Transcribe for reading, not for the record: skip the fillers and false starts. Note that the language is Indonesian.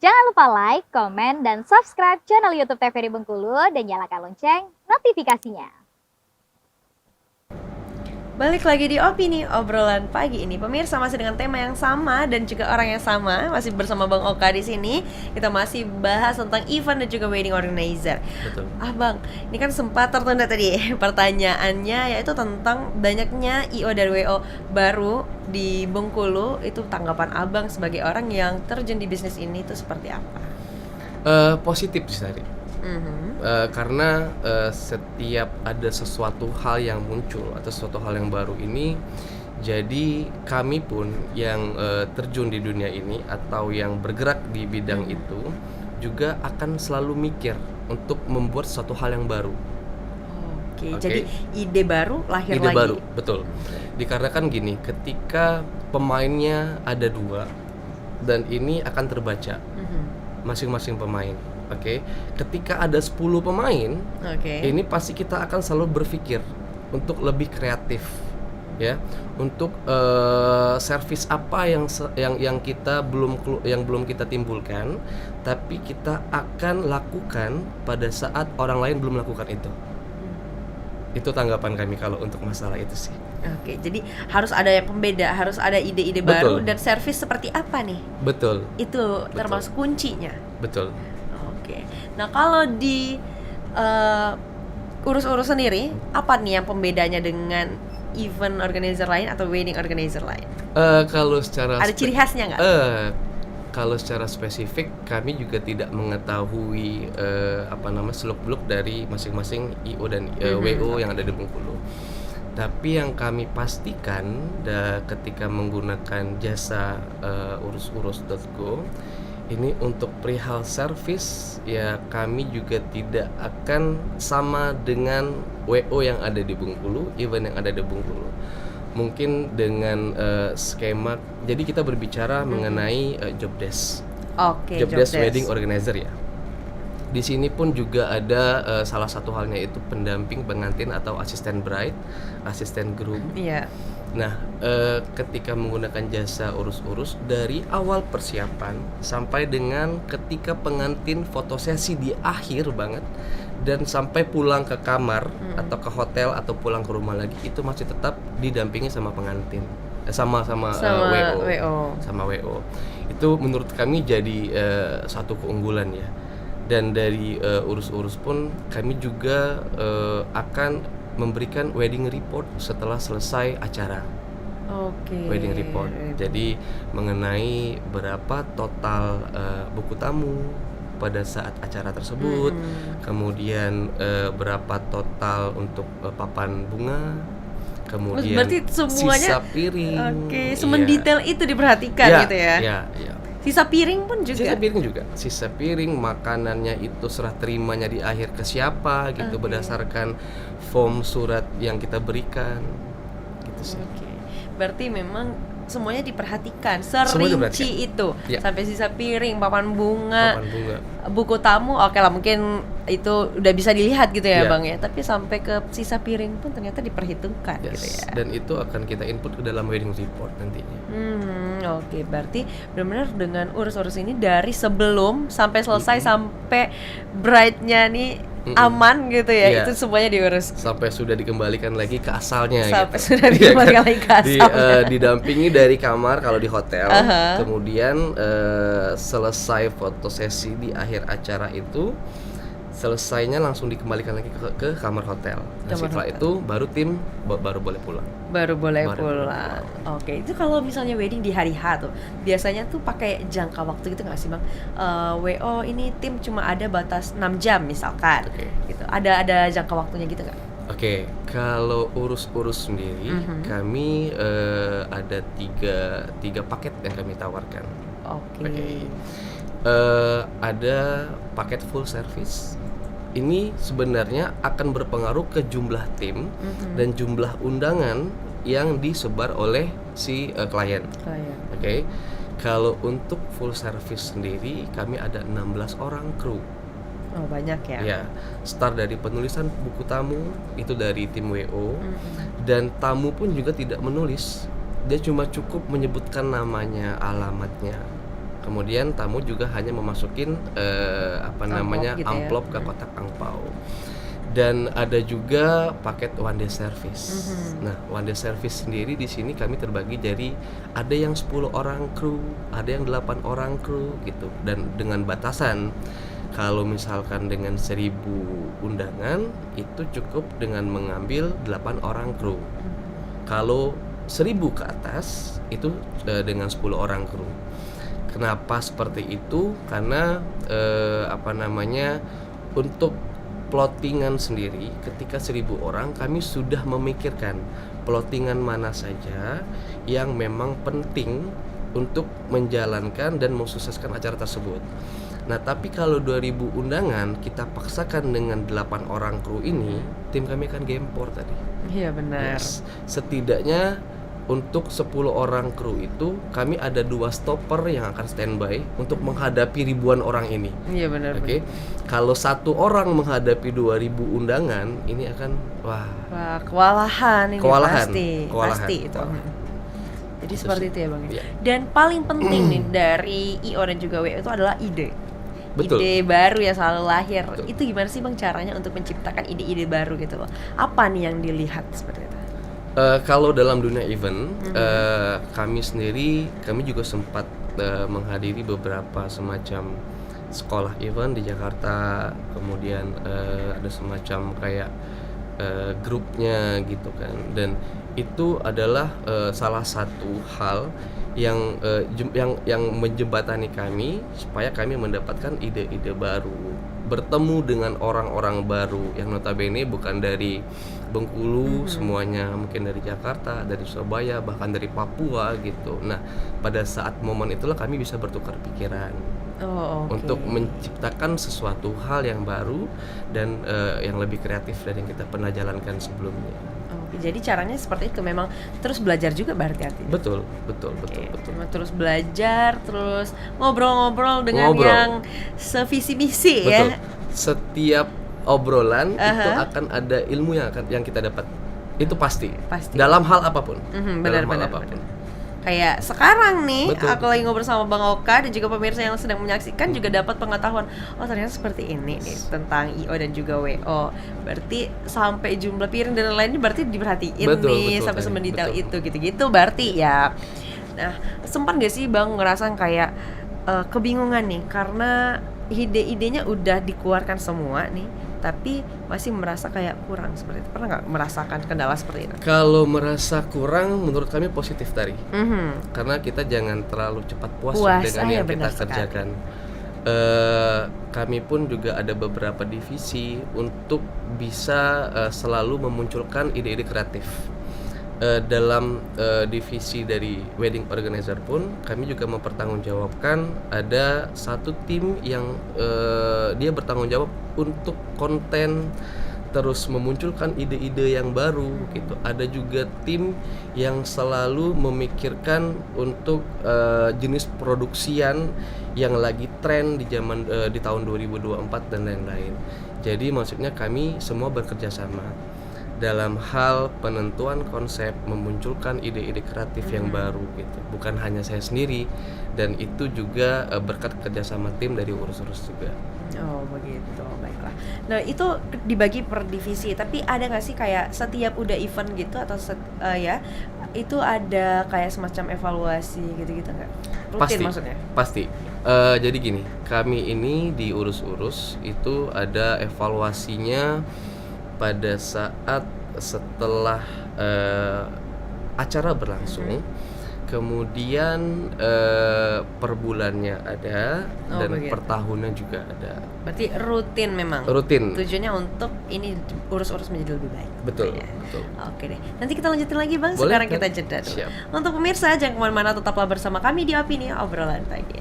Jangan lupa like, komen, dan subscribe channel YouTube TVRI Bengkulu dan nyalakan lonceng notifikasinya. Balik lagi di Opini Obrolan Pagi ini. Pemirsa, masih dengan tema yang sama dan juga orang yang sama. Masih bersama Bang Oka di sini. Kita masih bahas tentang event dan juga wedding organizer. Betul. Bang, ini kan sempat tertunda tadi pertanyaannya, yaitu tentang banyaknya IO dan WO baru di Bengkulu. Itu tanggapan Abang sebagai orang yang terjun di bisnis ini itu seperti apa? Positif sih tadi. Karena setiap ada sesuatu hal yang muncul atau sesuatu hal yang baru ini, jadi kami pun yang terjun di dunia ini atau yang bergerak di bidang itu juga akan selalu mikir untuk membuat suatu hal yang baru. Oke. Jadi ide baru lahir Ide lagi. baru, betul. Dikarenakan gini, ketika pemainnya ada 2 dan ini akan terbaca masing-masing pemain. Ketika ada 10 pemain, ini pasti kita akan selalu berpikir untuk lebih kreatif, ya, untuk servis apa yang kita belum kita timbulkan, tapi kita akan lakukan pada saat orang lain belum melakukan itu. Itu tanggapan kami kalau untuk masalah itu sih. Oke, jadi harus ada yang pembeda, harus ada ide-ide baru dan servis seperti apa nih? Betul. Itu termasuk kuncinya. Betul. Oke. Nah, kalau di urus-urus sendiri, apa nih yang pembedanya dengan event organizer lain atau wedding organizer lain? Kalau secara Ada ciri khasnya nggak? Kalau secara spesifik kami juga tidak mengetahui seluk-beluk dari masing-masing IO dan WO yang ada di Bengkulu. Tapi yang kami pastikan ketika menggunakan jasa urus-urus.go ini untuk perihal service, ya kami juga tidak akan sama dengan WO yang ada di Bengkulu, event yang ada di Bengkulu. Mungkin dengan skema, jadi kita berbicara mengenai job desk. Job desk wedding organizer ya. Di sini pun juga ada salah satu halnya itu pendamping pengantin atau asisten bride, asisten groom. Iya. Nah, ketika menggunakan jasa urus-urus dari awal persiapan sampai dengan ketika pengantin fotosesi di akhir banget dan sampai pulang ke kamar atau ke hotel atau pulang ke rumah lagi, itu masih tetap didampingi sama pengantin, sama WO. Sama WO. Itu menurut kami jadi satu keunggulan ya. Dan dari urus-urus pun kami juga akan memberikan wedding report setelah selesai acara. Wedding report. Jadi mengenai berapa total buku tamu pada saat acara tersebut, kemudian berapa total untuk papan bunga, kemudian berarti semuanya sisa piring. Semendetail itu diperhatikan gitu ya. Iya. Sisa piring pun juga. Sisa piring, makanannya itu serah terimanya di akhir ke siapa gitu, berdasarkan form surat yang kita berikan gitu sih. Berarti memang semuanya diperhatikan serinci itu ya. Sampai sisa piring, papan bunga, buku tamu, oke lah mungkin itu udah bisa dilihat gitu ya Bang ya. Tapi sampai ke sisa piring pun ternyata diperhitungkan gitu ya. Dan itu akan kita input ke dalam wedding report nantinya. Oke, berarti benar-benar dengan urus-urus ini dari sebelum sampai selesai sampai bride-nya nih aman gitu ya. Itu semuanya diurus. Sampai sudah dikembalikan lagi ke asalnya. Sudah dikembalikan lagi ke asalnya. Didampingi dari kamar kalau di hotel. Kemudian selesai fotosesi di akhir acara itu, selesainya langsung dikembalikan lagi ke kamar hotel. Setelah itu baru tim baru boleh pulang. Baru boleh pulang. Oke, itu kalau misalnya wedding di hari H tuh, biasanya tuh pakai jangka waktu gitu nggak sih Bang? WO ini tim cuma ada batas 6 jam misalkan. Gitu. Ada jangka waktunya gitu nggak? Kalau urus-urus sendiri, kami ada tiga paket yang kami tawarkan. Ada paket full service. Ini sebenarnya akan berpengaruh ke jumlah tim dan jumlah undangan yang disebar oleh si klien. Kalau untuk full service sendiri, kami ada 16 orang kru. Oh, banyak ya? Ya, start dari penulisan buku tamu itu dari tim WO, dan tamu pun juga tidak menulis, dia cuma cukup menyebutkan namanya, alamatnya, Kemudian tamu juga hanya memasukin amplop ke kotak angpau. Dan ada juga paket one day service. Nah, one day service sendiri di sini kami terbagi jadi ada yang 10 orang kru, ada yang 8 orang kru gitu. Dan dengan batasan kalau misalkan dengan 1000 undangan itu cukup dengan mengambil 8 orang kru. Kalau 1000 ke atas itu dengan 10 orang kru. Kenapa seperti itu? Karena untuk plottingan sendiri ketika 1000 orang kami sudah memikirkan plottingan mana saja yang memang penting untuk menjalankan dan mensukseskan acara tersebut. Nah, tapi kalau 2000 undangan kita paksakan dengan 8 orang kru ini, tim kami akan gempor tadi. Iya benar. Setidaknya untuk 10 orang kru itu kami ada 2 stopper yang akan standby untuk menghadapi ribuan orang ini. Iya benar. Oke. Kalau 1 orang menghadapi 2000 undangan, ini akan kewalahan ini pasti itu. Jadi seperti itu ya Bang. Iya. Dan paling penting nih dari IO dan juga WO itu adalah ide. Betul. Ide baru yang selalu lahir. Betul. Itu gimana sih Bang caranya untuk menciptakan ide-ide baru gitu loh? Apa nih yang dilihat seperti itu? Kalau dalam dunia event, kami juga sempat menghadiri beberapa semacam sekolah event di Jakarta, kemudian ada semacam kayak grupnya gitu kan, dan itu adalah salah satu hal yang menjembatani kami supaya kami mendapatkan ide-ide baru, bertemu dengan orang-orang baru yang notabene bukan dari Bengkulu, semuanya mungkin dari Jakarta, dari Surabaya, bahkan dari Papua gitu. Nah, pada saat momen itulah kami bisa bertukar pikiran untuk menciptakan sesuatu hal yang baru dan yang lebih kreatif dari yang kita pernah jalankan sebelumnya. Jadi caranya seperti itu, memang terus belajar juga berarti artinya. Betul. Memang terus belajar, terus ngobrol-ngobrol dengan yang sevisi misi ya. Setiap obrolan itu akan ada ilmu yang kita dapat. Itu pasti. Dalam hal apapun. Benar. Kayak sekarang nih, aku lagi ngobrol sama Bang Oka dan juga pemirsa yang sedang menyaksikan juga dapat pengetahuan. Oh, ternyata seperti ini nih tentang IO dan juga WO. Berarti sampai jumlah piring dan lain-lain berarti diperhatiin sampai semendetail itu gitu-gitu berarti ya. Nah, sempat gak sih Bang ngerasa kayak kebingungan nih karena ide-idenya udah dikeluarkan semua nih, tapi masih merasa kayak kurang seperti itu. Pernah nggak merasakan kendala seperti itu? Kalau merasa kurang, menurut kami positif tadi. Karena kita jangan terlalu cepat puas dengan yang kita kerjakan. Kami pun juga ada beberapa divisi untuk bisa selalu memunculkan ide-ide kreatif. Dalam divisi dari wedding organizer pun kami juga mempertanggungjawabkan ada satu tim yang dia bertanggung jawab untuk konten, terus memunculkan ide-ide yang baru gitu. Ada juga tim yang selalu memikirkan untuk jenis produksian yang lagi tren di tahun 2024 dan lain-lain. Jadi maksudnya kami semua bekerja sama dalam hal penentuan konsep, memunculkan ide-ide kreatif yang baru gitu. Bukan hanya saya sendiri, dan itu juga berkat kerjasama tim dari urus-urus juga. Oh begitu, baiklah. Nah itu dibagi per divisi, tapi ada nggak sih kayak setiap udah event gitu atau itu ada kayak semacam evaluasi gitu-gitu nggak? Rutin pasti, maksudnya? Pasti. Jadi gini, kami ini di urus-urus itu ada evaluasinya pada saat setelah acara berlangsung. Kemudian per bulannya ada dan per tahunnya juga ada. Berarti rutin memang. Rutin. Tujuannya untuk ini urus-urus menjadi lebih baik. Betul. Ya. Betul. Oke deh. Nanti kita lanjutin lagi Bang. Boleh, sekarang kita jeda dulu. Untuk pemirsa jangan kemana-mana, tetaplah bersama kami di Opini Obrolan Pagi.